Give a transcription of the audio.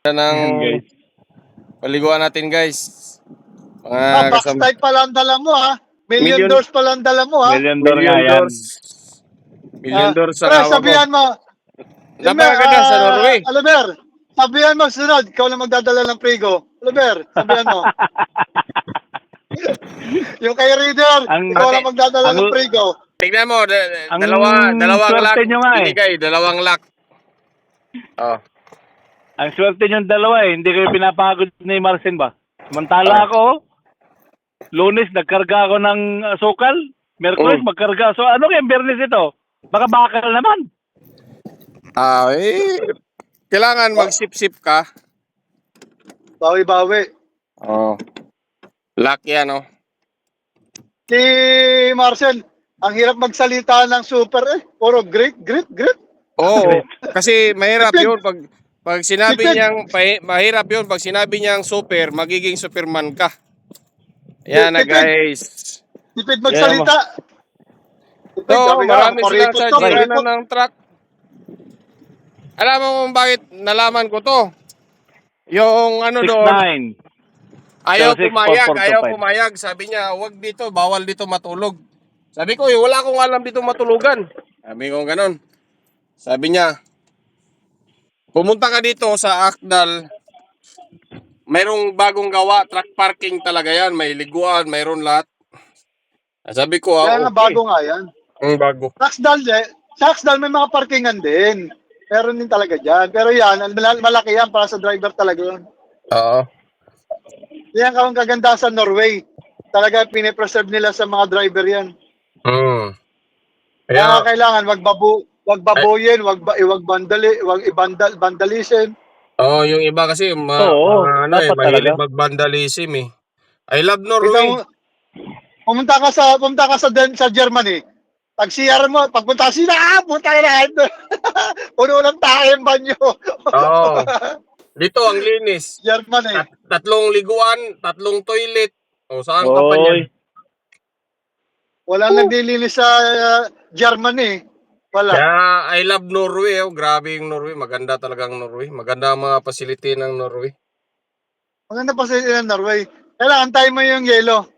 ng Ayan, guys. paliguan natin, guys. Box type pala ang dala mo, ha? Million doors pala ang dala mo, ha? Million door nga Million yan. doors. Million doors ang Pre, hawak ko. sabihan mo. Napakaganda sa Norway. Oliver, sabihan mo, sunod, ikaw lang magdadala ng Prigo. Oliver, sabihan mo. Yung kay Reader, ikaw lang magdadala ng Prigo. Tignan mo, Ang dalawang lock. swerte nyo nga eh. Binigay, dalawang lock. Oh. Ang swerte nyo dalawa eh. Hindi kayo pinapagod ni Marcin ba? Samantala ako, Lunes nagkarga ako ng sukal. Merkulis magkarga. So ano kayang Biyernes ito? Baka bakal naman. Kailangan magsip-sip ka. Bawi-bawi. Oh. Lock yan, oh. Si Marcel, ang hirap magsalita ng super puro grit. Oo, kasi mahirap yun pag sinabi niyang mahirap yun pag sinabi niyang super, magiging superman ka. Yan na, guys. Tipid magsalita. So, marami silang sadyanan ng truck. Alam mo kung bakit nalaman ko to? Yung ano doon, 6'9". ayaw pumayag. Sabi niya, wag dito, bawal dito matulog. Sabi ko, wala akong alam dito matulugan. Sabi ko ganun. Sabi niya, pumunta ka dito sa Akdal, mayroong bagong gawa, truck parking talaga yan, may liguan, mayroon lahat. Sabi ko, kaya nga bago nga yan. Bago. Sa Akdal may mga parkingan din. Meron din talaga dyan. Pero yan, malaki yan para sa driver talaga yun. Oo. Yan ang kaganda sa Norway. Talaga pinipreserve nila sa mga driver yan. Kaya kailangan wag babuyin, wag vandalism. Yung iba kasi mahilig mag-vandalism eh. I love Norway. Pumunta ka sa Germany. Pag CR mo, pagpunta punta ka na. Puno ng tayo yung banyo. Oo. Dito ang linis. Germany. 3 liguan, 3 toilet. Saan ka pa niyan? Walang naglilinis sa Germany. Wala. Kaya I love Norway. Grabe yung Norway. Maganda talagang Norway. Maganda ang mga facility ng Norway. Maganda pa sa Norway. Kailangan antay mo yung yelo.